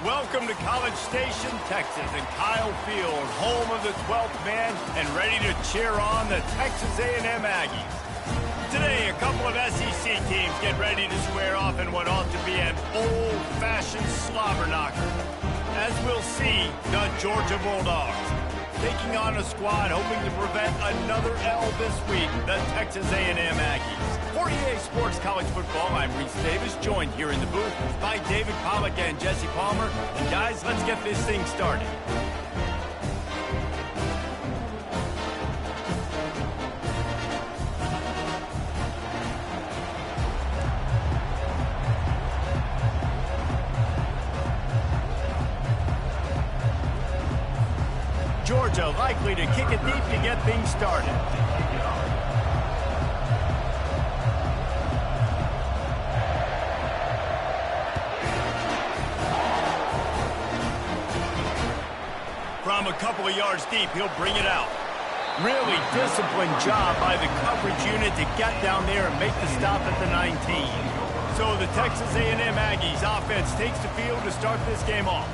Welcome to College Station, Texas, and Kyle Field, home of the 12th man, and ready to cheer on the Texas A&M Aggies. Today, a couple of SEC teams get ready to square off in what ought to be an old-fashioned slobber knocker. As we'll see, the Georgia Bulldogs taking on a squad hoping to prevent another L this week, the Texas A&M Aggies. For EA Sports College Football, I'm Reese Davis, joined here in the booth by David Pollack and Jesse Palmer. And guys, let's get this thing started. Georgia likely to kick it deep to get things started. From a couple of yards deep, he'll bring it out. Really disciplined job by the coverage unit to get down there and make the stop at the 19. So the Texas A&M Aggies offense takes the field to start this game off.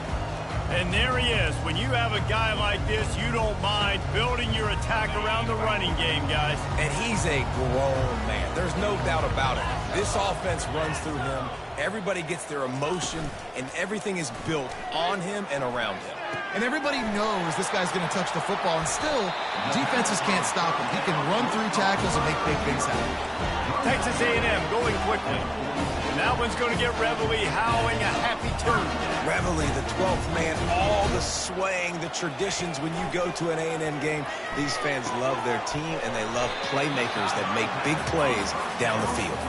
And there he is. When you have a guy like this, you don't mind building your attack around the running game, guys. And he's a grown man. There's no doubt about it. This offense runs through him. Everybody gets their emotion, and everything is built on him and around him. And everybody knows this guy's going to touch the football, and still, defenses can't stop him. He can run through tackles and make big things happen. Texas A&M going quickly. And that one's going to get Reveille howling a happy tune. Reveille, the 12th man, all the swaying, the traditions when you go to an A&M game. These fans love their team, and they love playmakers that make big plays down the field.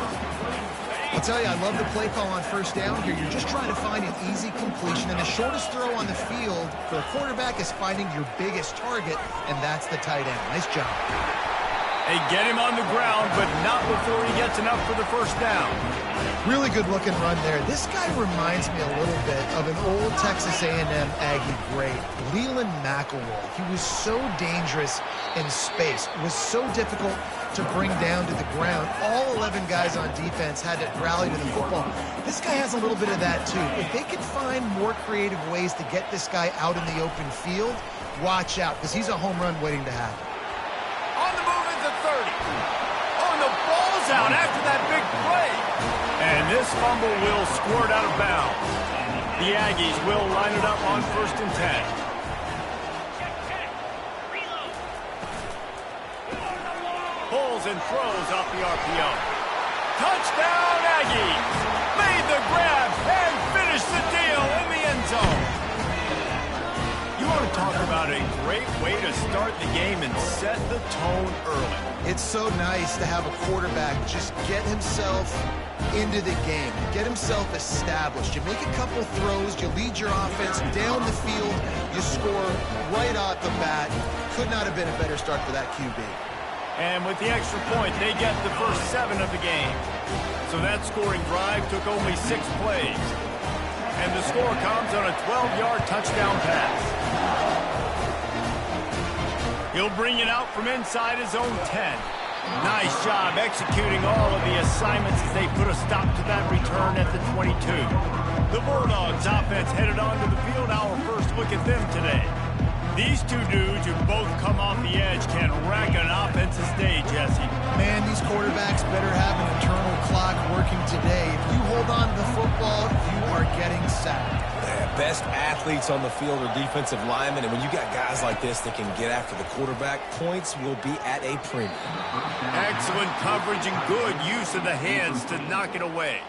I'll tell you, I love the play call on first down here. You're just trying to find an easy completion, and the shortest throw on the field for a quarterback is finding your biggest target, and that's the tight end. Nice job. They get him on the ground, but not before he gets enough for the first down. Really good-looking run there. This guy reminds me a little bit of an old Texas A&M Aggie great, Leland McElroy. He was so dangerous in space, was so difficult to bring down to the ground. All 11 guys on defense had to rally to the football. This guy has a little bit of that, too. If they can find more creative ways to get this guy out in the open field, watch out, because he's a home run waiting to happen. On the move at the 30. Oh, and the ball's out after that big play. And this fumble will squirt out of bounds. The Aggies will line it up on 1st and 10. Pulls and throws off the RPO. Touchdown Aggies! Made the grab and finished the deal in the end zone. You want to talk about a great way to start the game and set the tone early. It's so nice to have a quarterback just get himself into the game, get himself established. You make a couple throws, you lead your offense down the field, you score right off the bat. Could not have been a better start for that QB. And with the extra point, they get the first 7 of the game. So that scoring drive took only 6 plays. And the score comes on a 12-yard touchdown pass. He'll bring it out from inside his own 10. Nice job executing all of the assignments as they put a stop to that return at the 22. The Bulldogs offense headed onto the field. Our first look at them today. These two dudes who both come off the edge can rack an offensive day, Jesse. Man, these quarterbacks better have an internal clock working today. If you hold on to the football, you are getting sacked. Best athletes on the field are defensive linemen, and when you got guys like this that can get after the quarterback, points will be at a premium. Excellent coverage and good use of the hands to knock it away.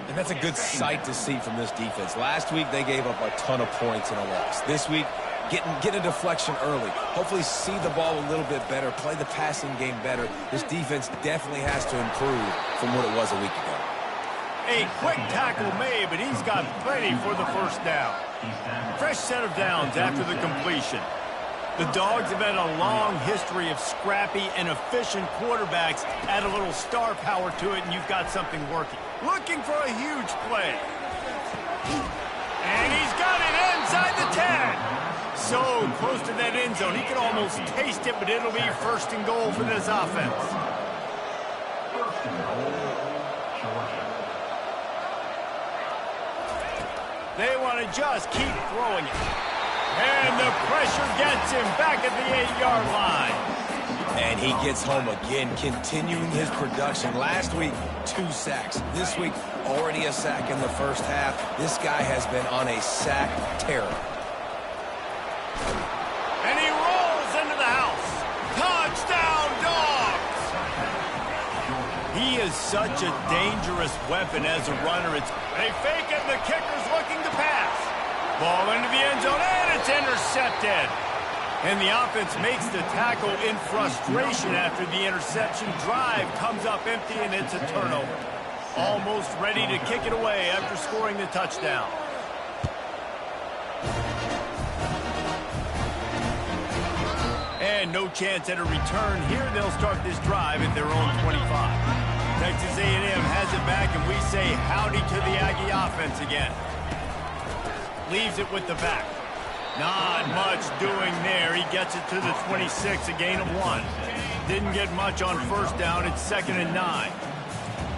And that's a good sight to see from this defense. Last week, they gave up a ton of points in a loss. This week, get a deflection early. Hopefully see the ball a little bit better, play the passing game better. This defense definitely has to improve from what it was a week ago. A quick tackle made, but he's got plenty for the first down. Fresh set of downs after the completion. The Dogs have had a long history of scrappy and efficient quarterbacks. Add a little star power to it, and you've got something working. Looking for a huge play. And he's got it inside the 10. So close to that end zone. He could almost taste it, but it'll be 1st and goal for this offense. They want to just keep throwing it. And the pressure gets him back at the 8-yard line. And he gets home again, continuing his production. Last week, 2 sacks. This week, already a sack in the first half. This guy has been on a sack terror. And he rolls into the house. Touchdown, Dogs! He is such a dangerous weapon as a runner. They fake it, and the kicker's looking to pass. Ball into the end zone, and it's intercepted. And the offense makes the tackle in frustration after the interception. Drive comes up empty, and it's a turnover. Almost ready to kick it away after scoring the touchdown. And no chance at a return here. They'll start this drive at their own 25. Texas A&M has it back, and we say howdy to the Aggie offense again. Leaves it with the back. Not much doing there. He gets it to the 26, a gain of 1. Didn't get much on first down. It's 2nd and 9.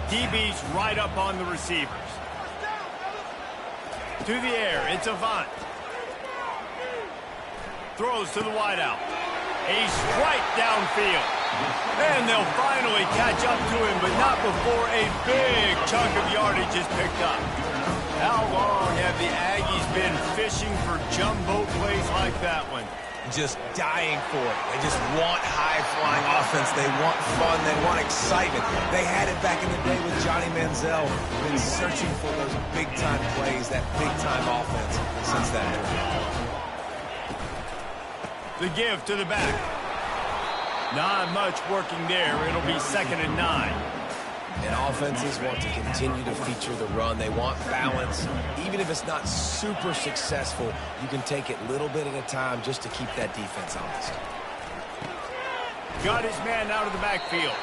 DB's right up on the receivers. To the air, it's Avant. Throws to the wideout. A strike downfield. And they'll finally catch up to him, but not before a big chunk of yardage is picked up. How long have the Aggies been fishing for jumbo plays like that one? Just dying for it. They just want high-flying offense. They want fun. They want excitement. They had it back in the day with Johnny Manziel. Been searching for those big-time plays, that big-time offense since that era. The give to the back. Not much working there. It'll be 2nd and 9. And offenses want to continue to feature the run. They want balance. Even if it's not super successful, you can take it little bit at a time just to keep that defense honest. Got his man out of the backfield.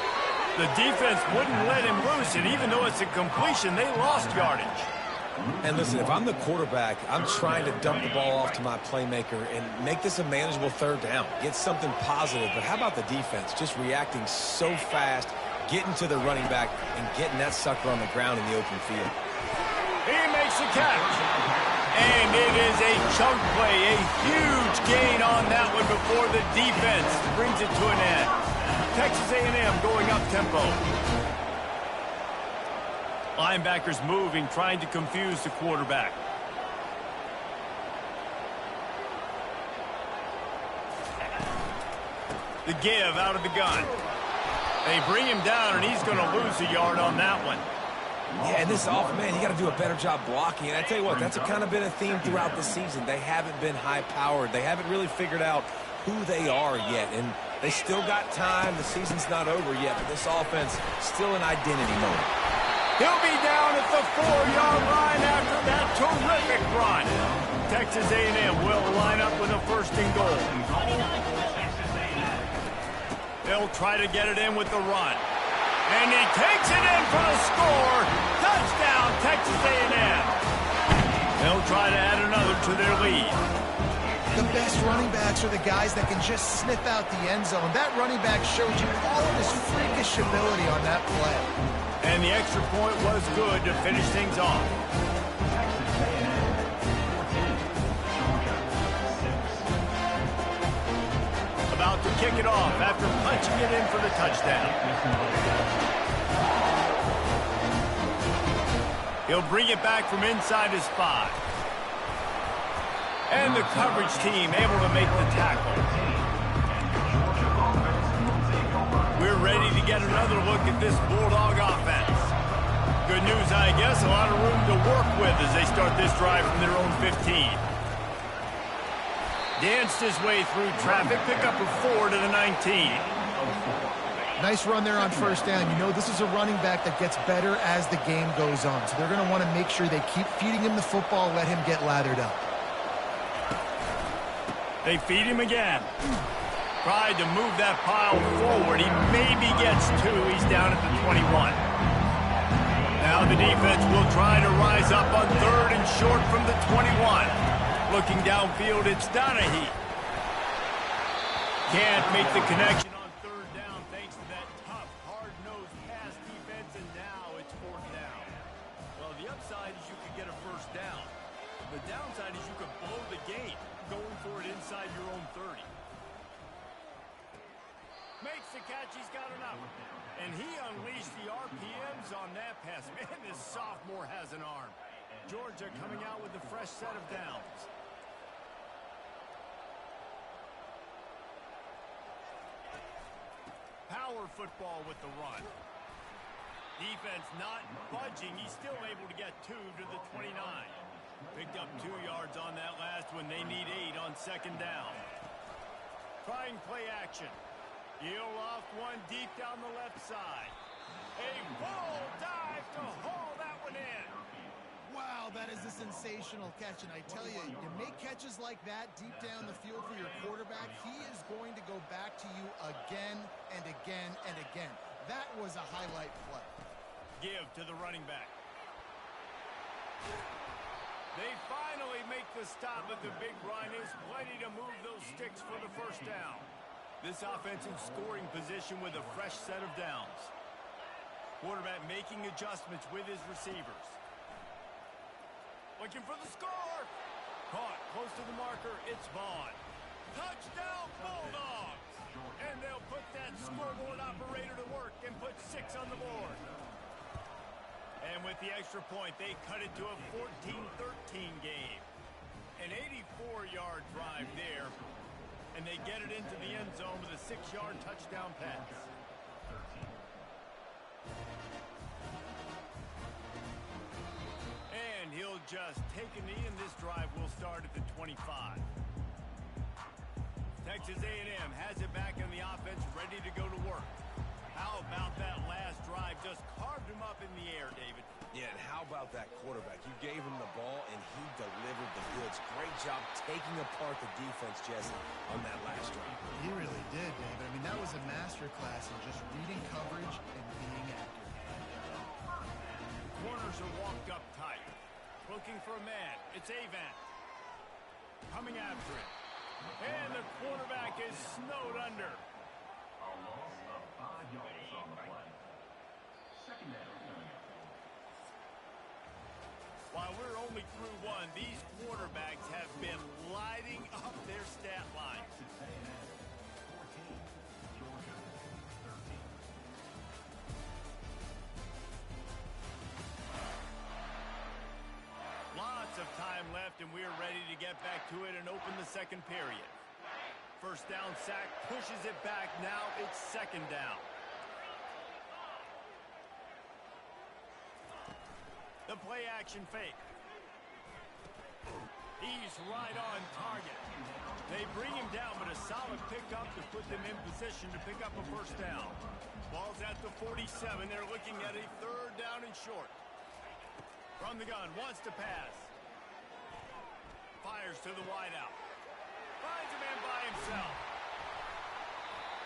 The defense wouldn't let him loose, and even though it's a completion, they lost yardage. And listen, if I'm the quarterback, I'm trying to dump the ball off to my playmaker and make this a manageable 3rd down. Get something positive. But how about the defense? Just reacting so fast, getting to the running back, and getting that sucker on the ground in the open field. He makes the catch. And it is a chunk play, a huge gain on that one before the defense brings it to an end. Texas A&M going up tempo. Linebackers moving, trying to confuse the quarterback. The give out of the gun. They bring him down, and he's going to lose a yard on that one. Yeah, and this offense, man, you got to do a better job blocking. And I tell you what, that's kind of been a theme throughout the season. They haven't been high-powered. They haven't really figured out who they are yet. And they still got time. The season's not over yet, but this offense still in identity mode. He'll be down at the 4-yard line after that terrific run. Texas A&M will line up with a 1st and goal. They'll try to get it in with the run. And he takes it in for the score. Touchdown, Texas A&M. They'll try to add another to their lead. The best running backs are the guys that can just sniff out the end zone. That running back showed you all of his freakish ability on that play. And the extra point was good to finish things off. About to kick it off after punching it in for the touchdown. He'll bring it back from inside his 5. And the coverage team able to make the tackle. We're ready to get another look at this Bulldog offense. Good news, I guess, a lot of room to work with as they start this drive from their own 15. Danced his way through traffic, pick up a 4 to the 19. Nice run there on 1st down. You know this is a running back that gets better as the game goes on. So they're going to want to make sure they keep feeding him the football, let him get lathered up. They feed him again. Tried to move that pile forward. He maybe gets 2. He's down at the 21. Now the defense will try to rise up on 3rd and short from the 21. Looking downfield, it's Donahue. Can't make the connection on 3rd down thanks to that tough, hard-nosed pass defense, and now it's 4th down. Well, the upside is you could get a 1st down. The downside catch, he's got enough. And he unleashed the RPMs on that pass. Man, this sophomore has an arm. Georgia coming out with a fresh set of downs. Power football with the run. Defense not budging. He's still able to get 2 to the 29. Picked up 2 yards on that last one. They need 8 on second down. Trying play action. Heel off one deep down the left side. A full dive to haul that one in. Wow, that is a sensational catch, and I tell you, you make catches like that deep down the field for your quarterback, he is going to go back to you again and again and again. That was a highlight play. Give to the running back. They finally make the stop, but the big run is plenty to move those sticks for the first down. This offensive scoring position with a fresh set of downs. Quarterback making adjustments with his receivers. Looking for the score. Caught close to the marker. It's Vaughn. Touchdown Bulldogs. And they'll put that scoreboard operator to work and put 6 on the board. And with the extra point, they cut it to a 14-13 game. An 84-yard drive there. And they get it into the end zone with a 6-yard touchdown pass. And he'll just take a knee, and this drive will start at the 25. Texas A&M has it back in the offense, ready to go to work. How about that last drive? Just carved him up in the air, David. Yeah, and how about that quarterback? You gave him the ball, and he delivered the goods. Great job taking apart the defense, Jesse, on that last drive. He really did, David. I mean, that was a masterclass in just reading coverage and being accurate. Corners are walked up tight. Looking for a man. It's Avant. Coming after it. And the quarterback is snowed under. A loss of 5 yards on the play. Second down coming up. While we're only through one, these quarterbacks have been lighting up their stat lines. Texas A&M 14, Georgia 13. Lots of time left, and we're ready to get back to it and open the second period. First down sack, pushes it back. Now it's second down. The play action fake. He's right on target. They bring him down, but a solid pickup to put them in position to pick up a first down. Ball's at the 47. They're looking at a third down and short. From the gun, wants to pass. Fires to the wideout. Finds a man by himself.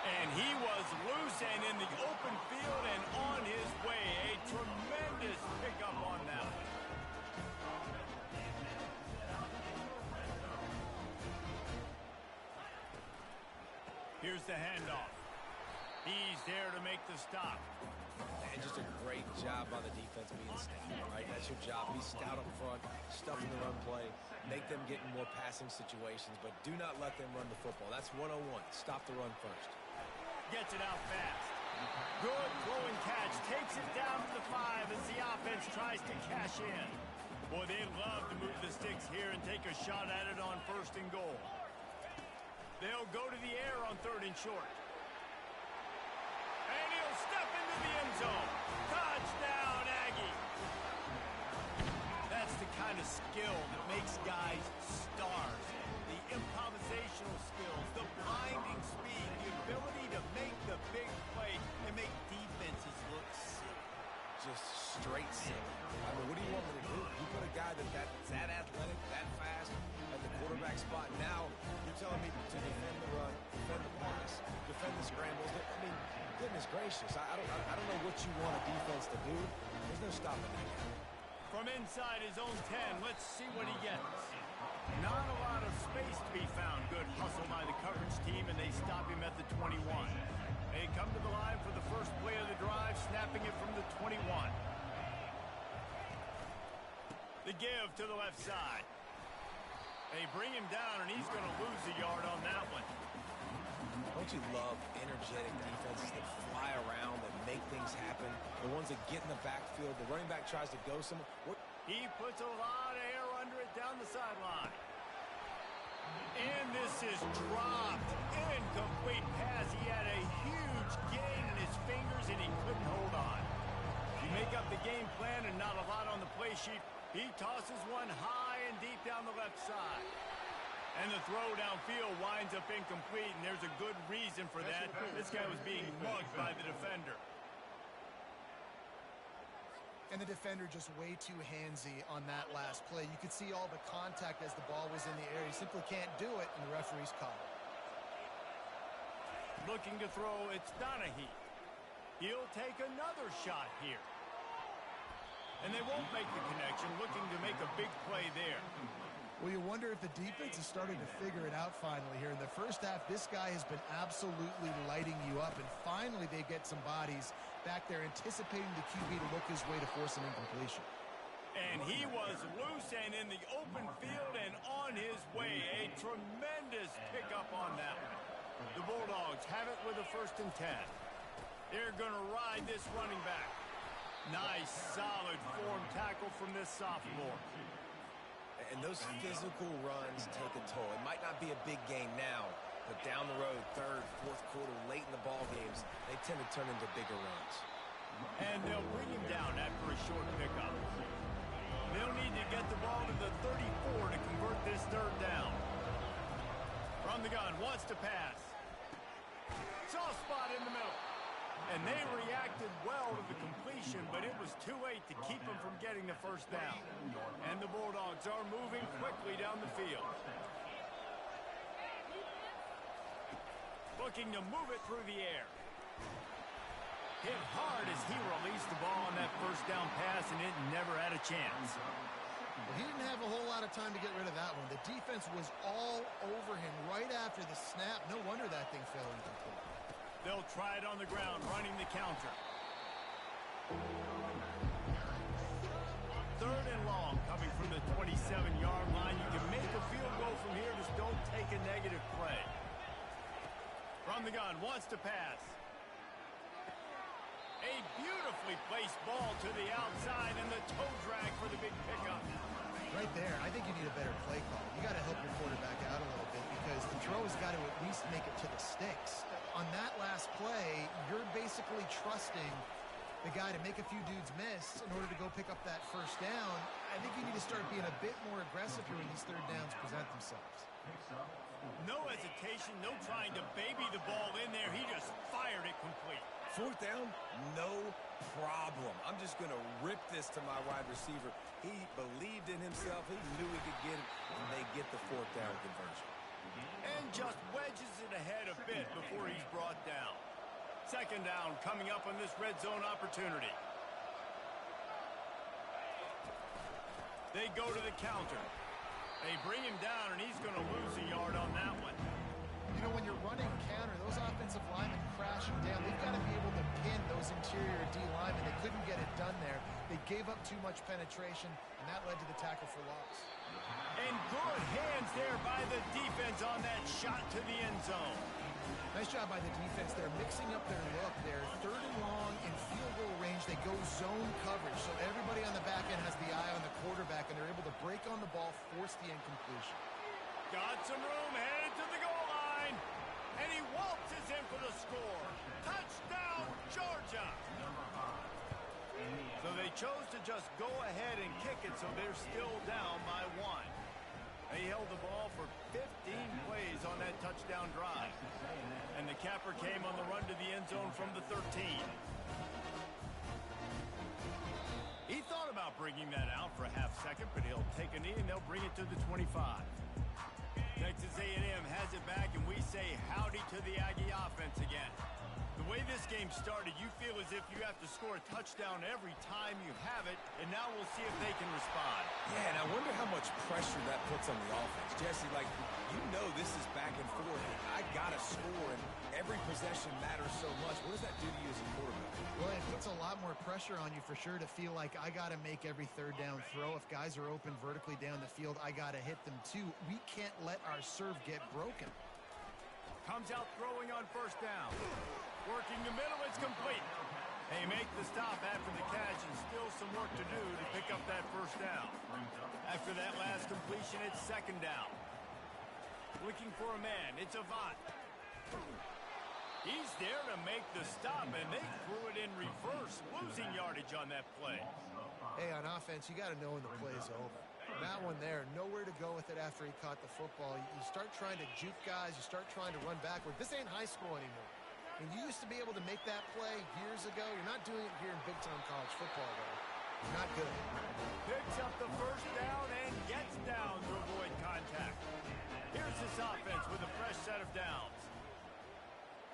And he was loose and in the open field and on his way. A tremendous pickup on that one. Here's the handoff. He's there to make the stop. And just a great job on the defense being stout, right? That's your job. Be stout up front, stuff in the run play, make them get in more passing situations, but do not let them run the football. That's 101. Stop the run first. Gets it out fast. Good throwing catch. Takes it down to the 5 as the offense tries to cash in. Boy, they love to move the sticks here and take a shot at it on first and goal. They'll go to the air on third and short. And he'll step into the end zone. Touchdown, Aggie. That's the kind of skill that makes guys stars. The improvisational skills, the blinding speed, the ability to make the big play and make defenses look sick. Just straight sick. I mean, what do you want me to do? You put a guy that's that athletic, that fast, at the quarterback spot. Now you're telling me to defend the run, defend the pass, defend the scrambles. I mean, goodness gracious. I don't know what you want a defense to do. There's no stopping that guy. From inside his own 10, let's see what he gets. Not a lot of space to be found. Good hustle by the coverage team, and they stop him at the 21. They come to the line for the first play of the drive, snapping it from the 21. The give to the left side. They bring him down, and he's going to lose a yard on that one. Don't you love energetic defenses that fly around, that make things happen? The ones that get in the backfield, the running back tries to go somewhere. He puts a lot of air under it down the sideline. And this is dropped. Incomplete pass. He had a huge gain in his fingers, and he couldn't hold on. You make up the game plan and not a lot on the play sheet. He tosses one high and deep down the left side. And the throw downfield winds up incomplete, and there's a good reason for that. This guy was being mugged by the defender. And the defender just way too handsy on that last play. You could see all the contact as the ball was in the air. He simply can't do it, and the referee's caught it. Looking to throw, it's Donahue. He'll take another shot here. And they won't make the connection, looking to make a big play there. Well, you wonder if the defense is starting to figure it out finally here. In the first half, this guy has been absolutely lighting you up, and finally they get some bodies back there anticipating the QB to look his way to force an incompletion. And he was loose and in the open field and on his way. A tremendous pickup on that one. The Bulldogs have it with a 1st and 10. They're going to ride this running back. Nice, solid form tackle from this sophomore. And those physical runs take a toll. It might not be a big gain now, but down the road, 3rd, 4th quarter, late in the ball games, they tend to turn into bigger runs. And they'll bring him down after a short pickup. They'll need to get the ball to the 34 to convert this 3rd down. From the gun, wants to pass. Soft spot in the middle. And they reacted well to the completion, but it was too late to keep them from getting the 1st down. And the Bulldogs are moving quickly down the field. Looking to move it through the air. Hit hard as he released the ball on that 1st down pass, and it never had a chance. Well, he didn't have a whole lot of time to get rid of that one. The defense was all over him right after the snap. No wonder that thing fell incomplete. They'll try it on the ground, running the counter. 3rd and long, coming from the 27-yard line. You can make a field goal from here, just don't take a negative play. From the gun, wants to pass. A beautifully placed ball to the outside, and the toe drag for the big pickup. Right there, I think you need a better play call. You got to help your quarterback out a little bit because the throw has got to at least make it to the sticks. On that last play, you're basically trusting the guy to make a few dudes miss in order to go pick up that 1st down. I think you need to start being a bit more aggressive here when these 3rd downs present themselves. No hesitation, no trying to baby the ball in there. He just fired it complete. 4th down, no problem. I'm just going to rip this to my wide receiver. He believed in himself. He knew he could get it, and they get the 4th down conversion. And just wedges it ahead a bit before he's brought down. 2nd down coming up on this red zone opportunity. They go to the counter. They bring him down, and he's going to lose a yard on that one. You know, when you're running counter, those offensive linemen crashing down. They've got to be able to pin those interior D linemen. They couldn't get it done there. They gave up too much penetration, and that led to the tackle for loss. And good hands there by the defense on that shot to the end zone. Nice job by the defense. They're mixing up their look. They're 3rd and long in field goal range. They go zone coverage, so everybody on the back end has the eye on the quarterback, and they're able to break on the ball, force the incompletion. Got some room, headed to the goal line. And he waltzes in for the score. Touchdown, Georgia. So they chose to just go ahead and kick it, so they're still down by 1. They held the ball for 15 plays on that touchdown drive. And the capper came on the run to the end zone from the 13. He thought about bringing that out for a half second, but he'll take a knee and they'll bring it to the 25. Texas A&M has it back, and we say howdy to the Aggie offense again. The way this game started, you feel as if you have to score a touchdown every time you have it, and now we'll see if they can respond. Yeah, and I wonder how much pressure that puts on the offense. Jesse, like, you know this is back and forth. I got to score, and every possession matters so much. What does that do to you as a quarterback? Well, it puts a lot more pressure on you for sure to feel like I got to make every 3rd down throw. If guys are open vertically down the field, I got to hit them too. We can't let our serve get broken. comes out throwing on first down. Working the middle, it's complete. They make the stop after the catch, and still some work to do to pick up that first down. After that last completion, it's second down. Looking for a man, it's Avant. He's there to make the stop, and they threw it in reverse, losing yardage on that play. Hey, on offense, you got to know when the play's over. That one there, nowhere to go with it after he caught the football. You start trying to juke guys. You start trying to run backward. This ain't high school anymore. I mean, you used to be able to make that play years ago. You're not doing it here in big-time college football, though. You're not good. Picks up the first down and gets down to avoid contact. Here's this offense with a fresh set of downs.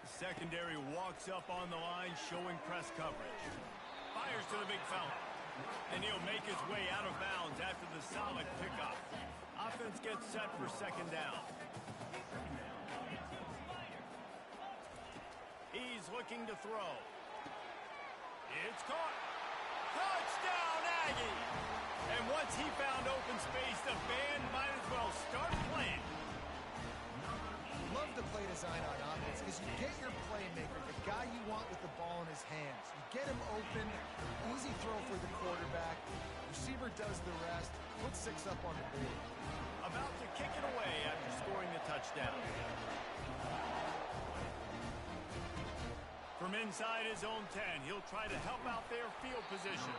The secondary walks up on the line, showing press coverage. Fires to the big fella. And he'll make his way out of bounds after the solid pickup. Offense gets set for second down. He's looking to throw. It's caught. Touchdown, Aggie! And once he found open space, the band might as well start playing. Love the play design on offense because you get your playmaker, the guy you want with the ball in his hands. You get him open, easy throw for the quarterback. Receiver does the rest. Put 6 up on the board. About to kick it away after scoring the touchdown. From inside his own 10, he'll try to help out their field position.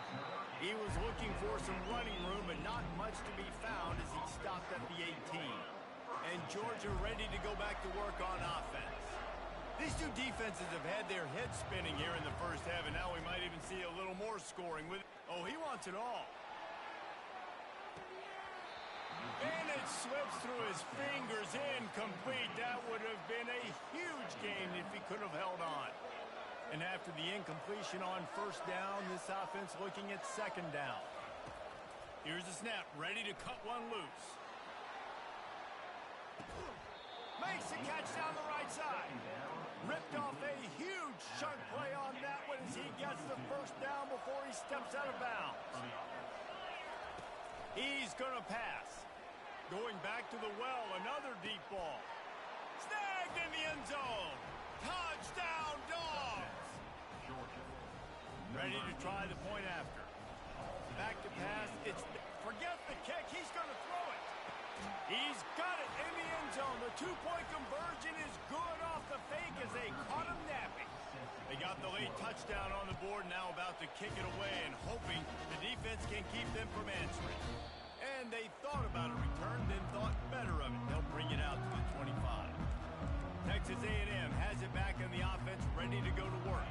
He was looking for some running room, but not much to be found as he stopped at the 18. And Georgia ready to go back to work on offense. These two defenses have had their heads spinning here in the first half, and now we might even see a little more scoring with. Oh, he wants it all. And it slips through his fingers, incomplete. That would have been a huge gain if he could have held on. And after the incompletion on first down, this offense looking at second down. Here's the snap, ready to cut one loose. Makes the catch down the right side. Ripped off a huge chunk play on that one as he gets the first down before he steps out of bounds. He's going to pass. Going back to the well, another deep ball. Snagged in the end zone. Touchdown, Dogs! Ready to try the point after. Back to pass. Forget the kick. He's going to throw it. He's got it in the end zone. The two-point conversion is good off the fake as they caught him napping. They got the late touchdown on the board, now about to kick it away and hoping the defense can keep them from answering. And they thought about a return, then thought better of it. They'll bring it out to the 25. Texas A&M has it back in the offense, ready to go to work.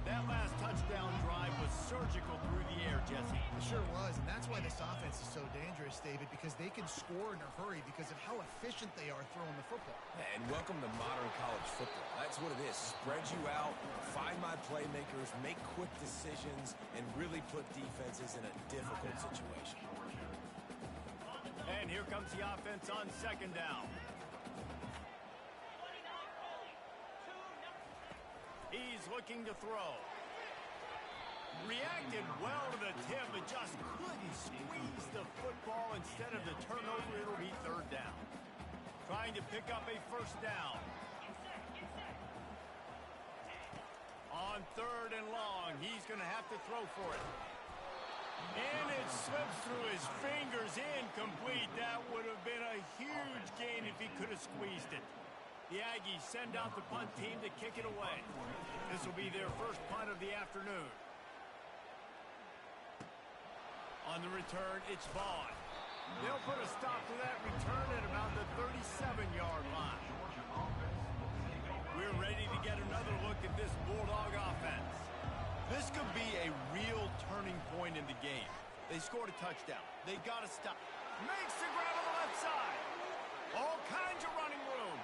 That last touchdown drive was surgical through the air, Jesse. It sure was, and that's why this offense is so dangerous, David, because they can score in a hurry because of how efficient they are throwing the football. And welcome to modern college football. That's what it is. Spread you out, find my playmakers, make quick decisions, and really put defenses in a difficult situation. And here comes the offense on second down. He's looking to throw. Reacted well to the tip, but just couldn't squeeze the football. Instead of the turnover, it'll be third down. Trying to pick up a first down. On third and long, he's going to have to throw for it. And it slips through his fingers, incomplete. That would have been a huge gain if he could have squeezed it. The Aggies send out the punt team to kick it away. This will be their first punt of the afternoon. On the return, it's Vaughn. They'll put a stop to that return at about the 37-yard line. We're ready to get another look at this Bulldog offense. This could be a real turning point in the game. They scored a touchdown. They got to stop. Makes the grab on the left side. All kinds of running room.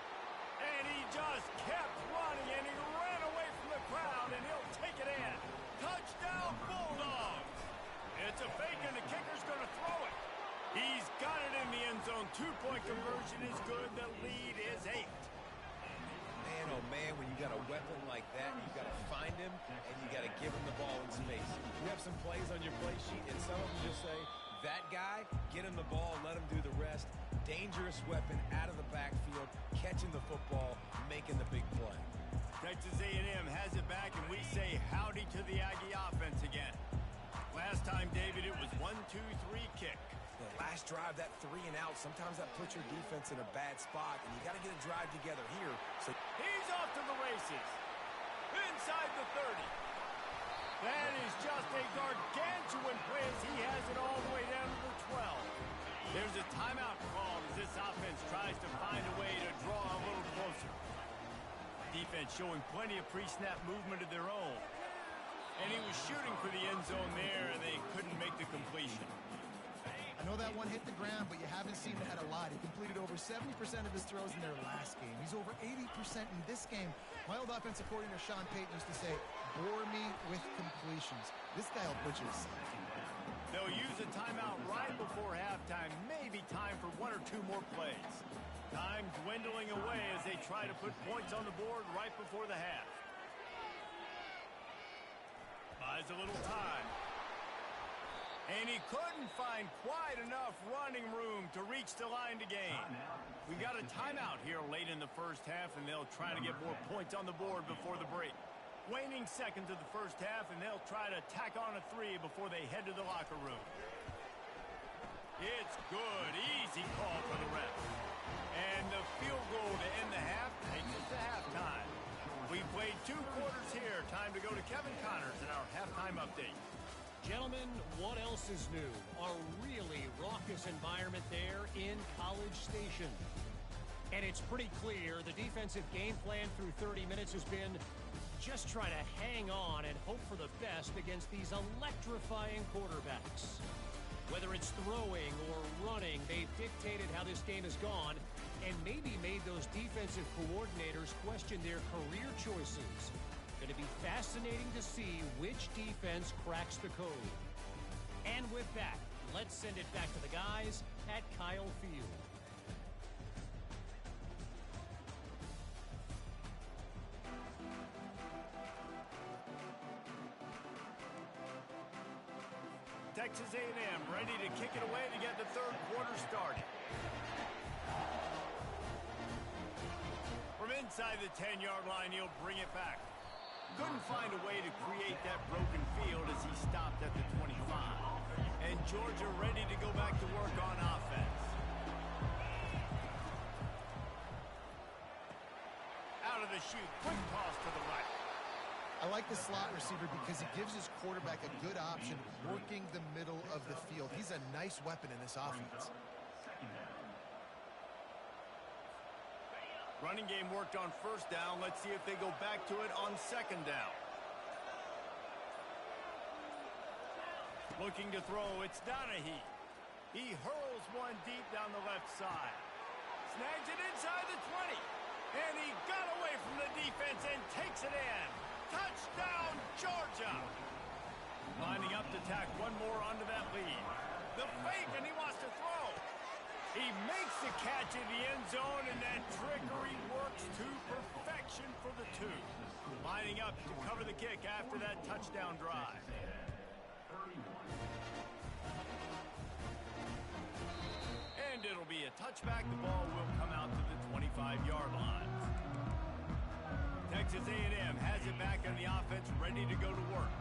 And he just kept running, and he ran away from the crowd, and he'll take it in. Touchdown, Bulldogs! It's a fake, and the kicker's going to throw it. He's got it in the end zone. Two-point conversion is good. The lead is 8. Man, oh man, when you got a weapon like that, you got to find him, and you got to give him the ball in space. You have some plays on your play sheet, and some of them just say, that guy, get him the ball, let him do the rest. Dangerous weapon out of the backfield, catching the football, making the big play. Texas A&M has it back, and we say howdy to the Aggie offense again. Last time, David, it was 1-2-3 kick. The last drive, that 3 and out, sometimes that puts your defense in a bad spot, and you got to get a drive together here. So he's off to the races. Inside the 30. That is just a gargantuan play as he has it all the way down to the 12. There's a timeout called as this offense tries to find a way to draw a little closer. Defense showing plenty of pre-snap movement of their own. And he was shooting for the end zone there, and they couldn't make the completion. I know that one hit the ground, but you haven't seen that a lot. He completed over 70% of his throws in their last game. He's over 80% in this game. My old offensive coordinator, Sean Payton, used to say, bore me with completions. This guy will put you aside. They'll use a timeout right before halftime. Maybe time for 1 or 2 more plays. Time dwindling away as they try to put points on the board right before the half. Buys a little time. And he couldn't find quite enough running room to reach the line to gain. We got a timeout here late in the first half, and they'll try to get more points on the board before the break. Waning seconds of the first half, and they'll try to tack on a 3 before they head to the locker room. It's good. Easy call for the ref. And the field goal to end the half takes us to halftime. We've played 2 quarters here. Time to go to Kevin Connors in our halftime update. Gentlemen, what else is new? A really raucous environment there in College Station. And it's pretty clear the defensive game plan through 30 minutes has been just try to hang on and hope for the best against these electrifying quarterbacks. Whether it's throwing or running, they've dictated how this game has gone and maybe made those defensive coordinators question their career choices. Going to be fascinating to see which defense cracks the code. And with that, let's send it back to the guys at Kyle Field. Texas A&M ready to kick it away to get the third quarter started. From inside the 10-yard line, he'll bring it back. Couldn't find a way to create that broken field as he stopped at the 25. And Georgia ready to go back to work on offense. Out of the chute, quick toss to the right. I like the slot receiver because he gives his quarterback a good option working the middle of the field. He's a nice weapon in this offense. Running game worked on first down. Let's see if they go back to it on second down. Looking to throw, it's Donahue. He hurls one deep down the left side. Snags it inside the 20. And he got away from the defense and takes it in. Touchdown, Georgia! Lining up to tack one more onto that lead. The fake, and he wants to throw. He makes the catch in the end zone, and that trickery works to perfection for the 2. Lining up to cover the kick after that touchdown drive. And it'll be a touchback. The ball will come out to the 25-yard line. Texas A&M has it back on the offense, ready to go to work.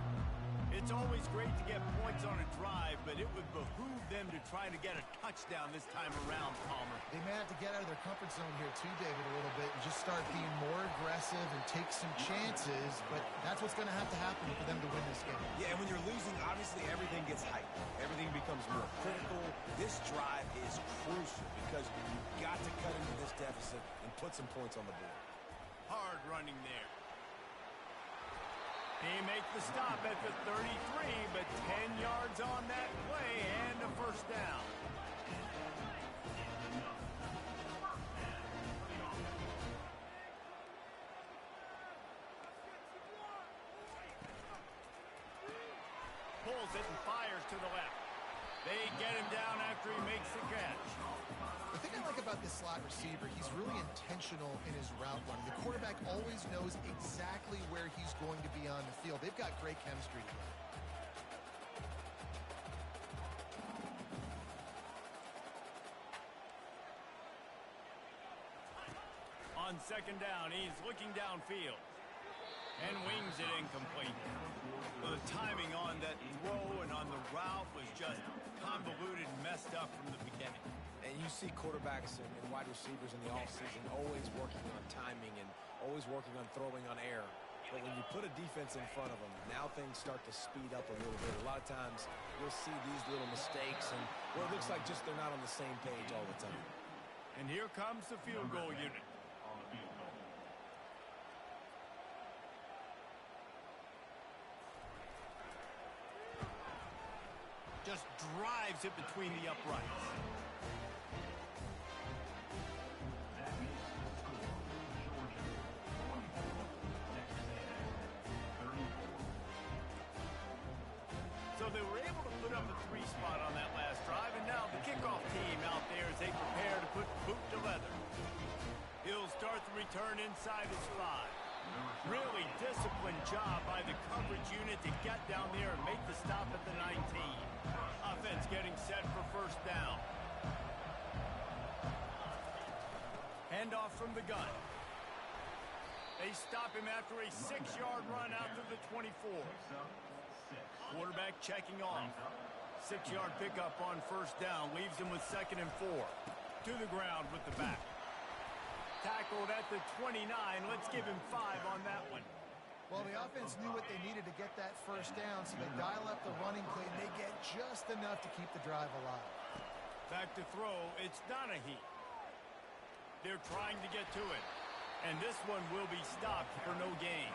It's always great to get points on a drive, but it would behoove them to try to get a touchdown this time around, Palmer. They may have to get out of their comfort zone here too, David, a little bit and just start being more aggressive and take some chances, but that's what's going to happen for them to win this game. Yeah, and when you're losing, obviously everything gets heightened. Everything becomes more critical. This drive is crucial because you've got to cut into this deficit and put some points on the board. Hard running there. He makes the stop at the 33, but 10 yards on that play and a first down. Pulls it and fires to the left. They get him down after he makes the catch. The thing I like about this slot receiver, he's really intentional in his route running. The quarterback always knows exactly where he's going to be on the field. They've got great chemistry together. On on second down. He's looking downfield and wings it incomplete. Well, the timing on that throw and on the route was just convoluted and messed up from the beginning. And you see quarterbacks and wide receivers in the offseason always working on timing and always working on throwing on air. But when you put a defense in front of them, now things start to speed up a little bit. A lot of times you'll see these little mistakes, and well, it looks like just they're not on the same page all the time. And here comes the field goal unit. On the field goal. Just drives it between the uprights. That makes the score. Georgia 24, Texas A&M 34. So they were able to put up a 3 spot on that last drive, and now the kickoff team out there as they prepare to put boot to leather. He'll start the return inside his 5. Really disciplined job by the coverage unit to get down there and make the stop at the 19. Offense getting set for first down. Handoff from the gun. They stop him after a 6-yard run out to the 24. Quarterback checking off. 6-yard pickup on first down. Leaves him with 2nd and 4. To the ground with the back. Tackled at the 29. Let's give him 5 on that one. Well, the offense knew what they needed to get that first down, so they dial up the running play, and they get just enough to keep the drive alive. Back to throw, it's Donahue. They're trying to get to it, and this one will be stopped for no gain.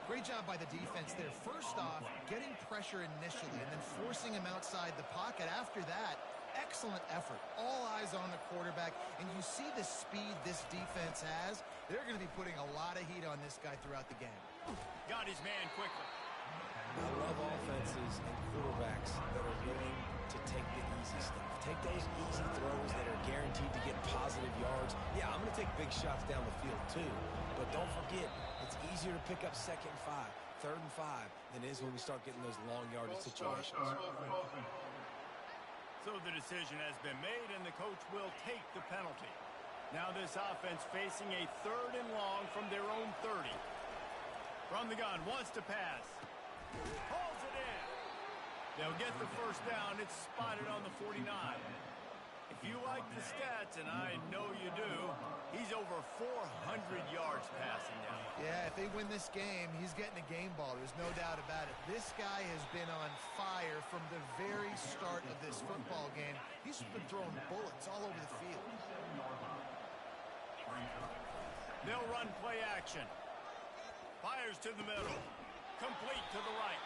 Great job by the defense there. First off, getting pressure initially and then forcing him outside the pocket. After that, excellent effort. All eyes on the quarterback, and you see the speed this defense has. They're going to be putting a lot of heat on this guy throughout the game. Got his man quickly. I love offenses and quarterbacks that are willing to take the easy stuff. Take those easy throws that are guaranteed to get positive yards. Yeah, I'm going to take big shots down the field too, but don't forget, it's easier to pick up 2nd and 5, 3rd and 5 than it is when we start getting those long yardage situations. So the decision has been made, and the coach will take the penalty. Now this offense facing a 3rd and long from their own 30. From the gun, wants to pass. Pulls it in. They'll get the first down. It's spotted on the 49. If you like the stats, and I know you do, he's over 400 yards passing now. Yeah, if they win this game, he's getting a game ball. There's no doubt about it. This guy has been on fire from the very start of this football game. He's been throwing bullets all over the field. They'll run play action. Fires to the middle. Complete to the right.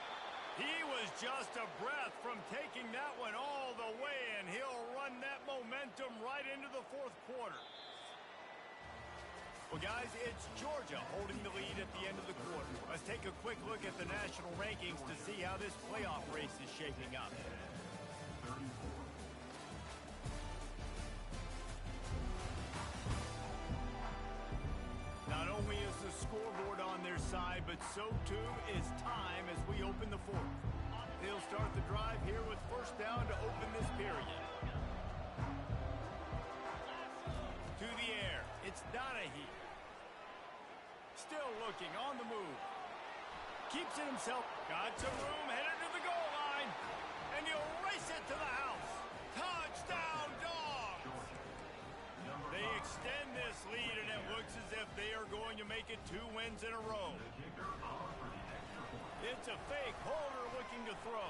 He was just a breath from taking that one all the way, and he'll run that momentum right into the 4th quarter. Well, guys, it's Georgia holding the lead at the end of the quarter. Let's take a quick look at the national rankings to see how this playoff race is shaping up. Not only is the scoreboard on their side, but so too is time as we open the 4th. They'll start the drive here with first down to open this period. To the air, it's Donahue. Still looking on the move. Keeps it himself. Got some room, headed to the goal line. And he'll race it to the house. Touchdown, Dogs! They extend this lead, and it looks as if they are going to make it 2 wins in a row. It's a fake. Holder looking to throw.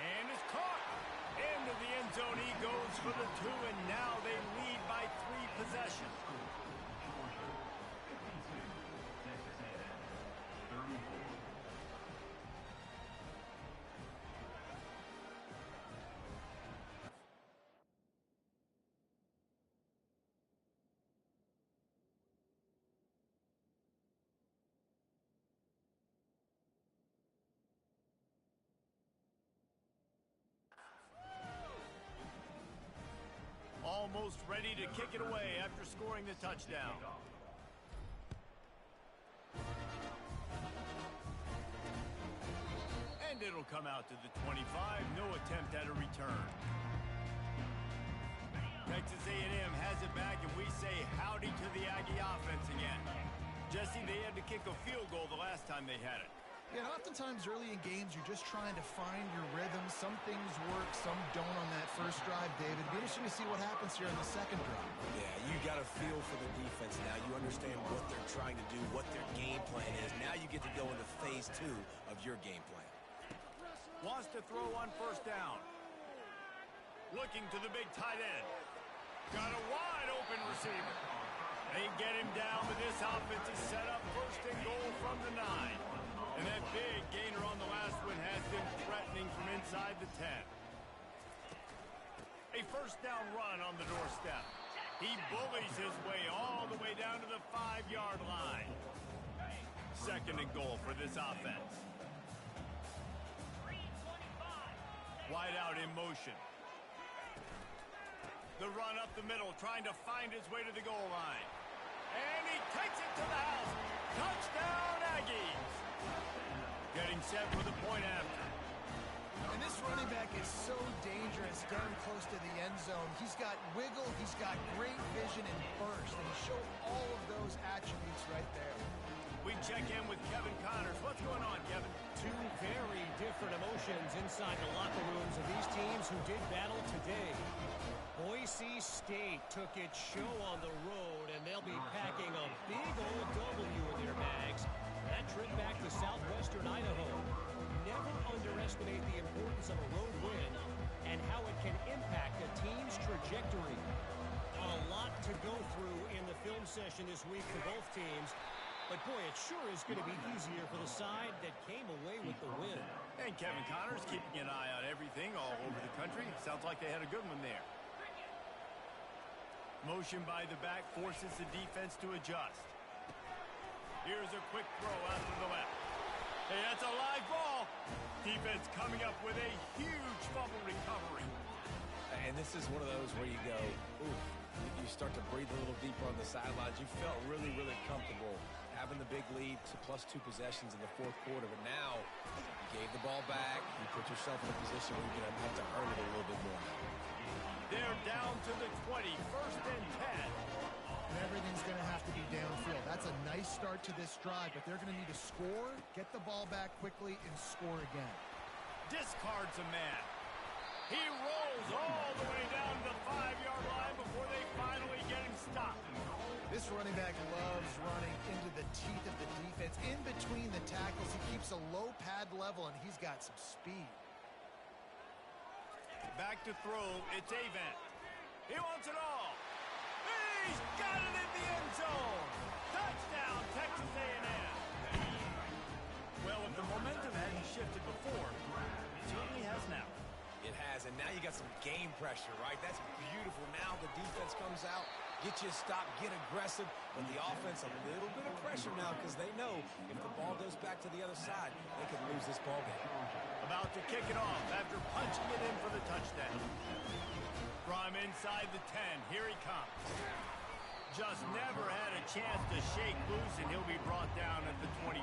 And it's caught. Into the end zone he goes for the 2, and now they lead by 3 possessions. Almost ready to kick it away after scoring the touchdown. And it'll come out to the 25. No attempt at a return. Texas A&M has it back, and we say howdy to the Aggies. to kick a field goal the last time they had it. Yeah, and oftentimes early in games, you're just trying to find your rhythm. Some things work, some don't on that first drive, David. It'll be interesting to see what happens here in the second drive. Yeah, you got a feel for the defense now. You understand what they're trying to do, what their game plan is. Now you get to go into phase 2 of your game plan. Wants to throw on first down. Looking to the big tight end. Got a wide open receiver. They get him down, but this offense is set up first and goal from the 9. And that big gainer on the last one has them threatening from inside the 10. A first down run on the doorstep. He bullies his way all the way down to the 5-yard line. Second and goal for this offense. Wide out in motion. The run up the middle, trying to find his way to the goal line. And he takes it to the house. Touchdown, Aggies. Getting set for the point after. And this running back is so dangerous down close to the end zone. He's got wiggle, he's got great vision and burst, and he showed all of those attributes right there. We check in with Kevin Connors. What's going on, Kevin? Two very different emotions inside the locker rooms of these teams who did battle today. Boise State took its show on the road, and they'll be packing a big old W in their bags. That trip back to southwestern Idaho. Never underestimate the importance of a road win and how it can impact a team's trajectory. A lot to go through in the film session this week for both teams. But, boy, it sure is going to be easier for the side that came away with the win. And Kevin Connors keeping an eye on everything all over the country. Sounds like they had a good one there. Motion by the back forces the defense to adjust. Here's a quick throw out to the left. Hey, that's a live ball. Defense coming up with a huge fumble recovery. And this is one of those where you go, ooh, you start to breathe a little deeper on the sidelines. You felt really, really comfortable having the big lead to +2 possessions in the fourth quarter. But now you gave the ball back. You put yourself in a position where you're going to have to earn it a little bit more. They're down to the 20, first and 10. And everything's going to have to be downfield. That's a nice start to this drive, but they're going to need to score, get the ball back quickly, and score again. Discards a man. He rolls all the way down to the 5-yard line before they finally get him stopped. This running back loves running into the teeth of the defense. In between the tackles, he keeps a low pad level, and he's got some speed. Back to throw, it's Avent. He wants it all. He's got it in the end zone. Touchdown, Texas A&M. Well, if the momentum hadn't shifted before, it certainly has now. It has, and now you got some game pressure, right? That's beautiful. Now the defense comes out, get you a stop, get aggressive, but the offense a little bit of pressure now because they know if the ball goes back to the other side, they could lose this ball game. About to kick it off after punching it in for the touchdown. From inside the 10, here he comes. Just never had a chance to shake loose, and he'll be brought down at the 24.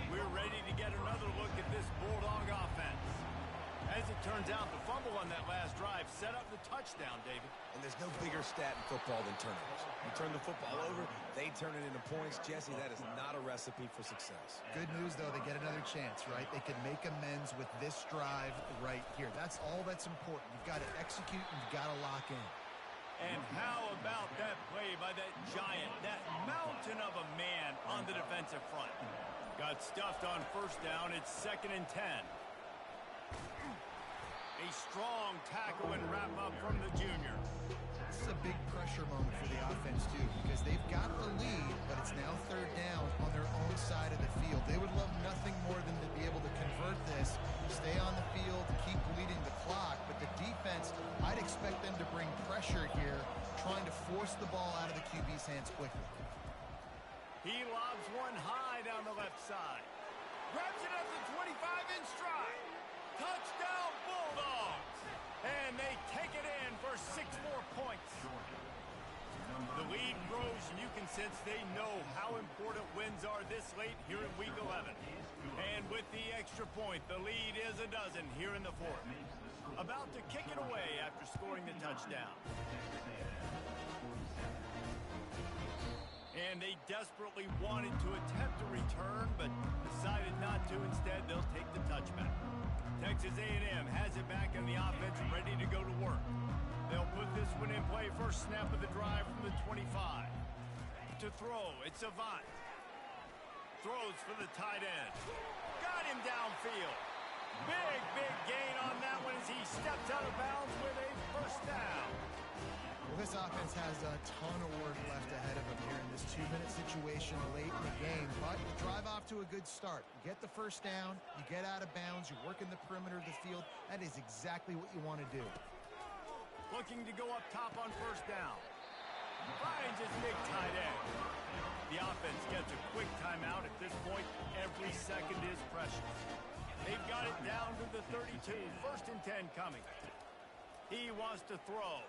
We're ready to get another look at this Bulldog offense. As it turns out, the fumble on that last drive set up the touchdown, David. And there's no bigger stat in football than turnovers. You turn the football over, they turn it into points. Jesse, that is not a recipe for success. Good news, though, they get another chance, right? They can make amends with this drive right here. That's all that's important. You've got to execute and you've got to lock in. And how about that play by that giant, that mountain of a man on the defensive front? Got stuffed on first down. It's 2nd and 10. A strong tackle and wrap up from the junior. This is a big pressure moment for the offense, too, because they've got the lead, but it's now 3rd down on their own side of the field. They would love nothing more than to be able to convert this, stay on the field, keep bleeding the clock, but the defense, I'd expect them to bring pressure here, trying to force the ball out of the QB's hands quickly. He lobs one high down the left side. Grabs it at the 25 in stride. Touchdown Bulldogs! And they take it in for 6 more points. The lead grows, and you can sense they know how important wins are this late here in Week 11. And with the extra point, the lead is a dozen here in the 4th. About to kick it away after scoring the touchdown. And they desperately wanted to attempt a return, but decided not to. Instead, they'll take the touchback. Texas A&M has it back in the offense, ready to go to work. They'll put this one in play. First snap of the drive from the 25. To throw, it's Avant. Throws for the tight end. Got him downfield. Big gain on that one as he steps out of bounds with a first down. Well, this offense has a ton of work left ahead of them here in this 2-minute situation late in the game, but you drive off to a good start. You get the first down, you get out of bounds, you work in the perimeter of the field. That is exactly what you want to do. Looking to go up top on first down. Finds his big tight end. The offense gets a quick timeout. At this point, every second is precious. They've got it down to the 32. First and 10 coming. He wants to throw.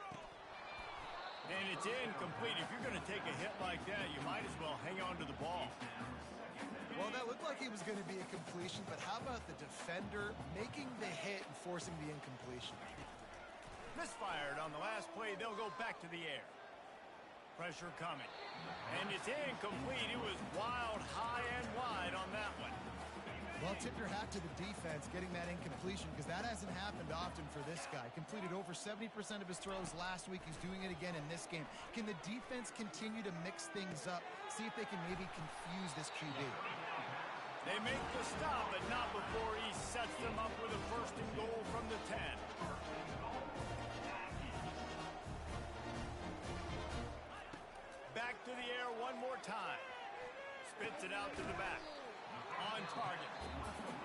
And it's incomplete. If you're going to take a hit like that, you might as well hang on to the ball. Well, that looked like it was going to be a completion, but how about the defender making the hit and forcing the incompletion? Misfired on the last play. They'll go back to the air. Pressure coming. And it's incomplete. It was wild, high and wide on that one. Well, tip your hat to the defense getting that incompletion, because that hasn't happened often for this guy. Completed over 70% of his throws last week. He's doing it again in this game. Can the defense continue to mix things up? See if they can maybe confuse this QB. They make the stop, but not before he sets them up with a first and goal from the 10. Back to the air one more time. Spits it out to the back. On target.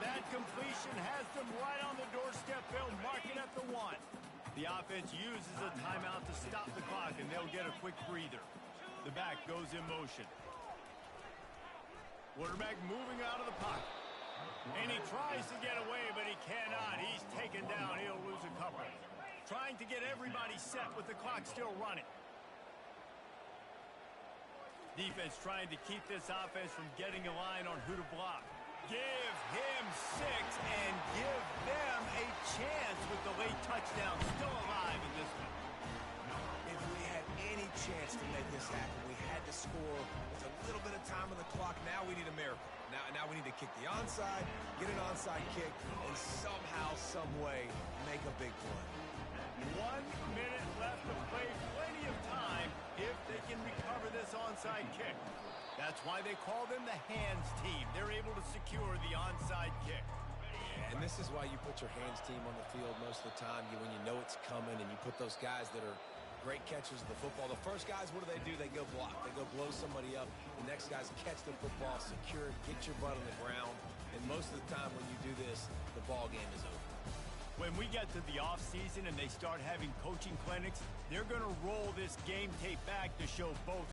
That completion has them right on the doorstep. They'll mark it at the 1. The offense uses a timeout to stop the clock, and they'll get a quick breather. The back goes in motion. Quarterback moving out of the pocket. And he tries to get away, but he cannot. He's taken down. He'll lose a couple. Trying to get everybody set with the clock still running. Defense trying to keep this offense from getting a line on who to block. Give him 6 and give them a chance with the late touchdown still alive in this one. If we had any chance to make this happen, we had to score with a little bit of time on the clock. Now we need a miracle. Now we need to kick the onside, get an onside kick, and somehow, some way, make a big play. 1 minute left to play. Plenty of time if they can recover this onside kick. That's why they call them the hands team. They're able to secure the onside kick. Yeah, and this is why you put your hands team on the field most of the time. When you know it's coming, and you put those guys that are great catchers of the football. The first guys, what do? They go block. They go blow somebody up. The next guys catch the football, secure it, get your butt on the ground. And most of the time when you do this, the ball game is over. When we get to the offseason and they start having coaching clinics, they're going to roll this game tape back to show both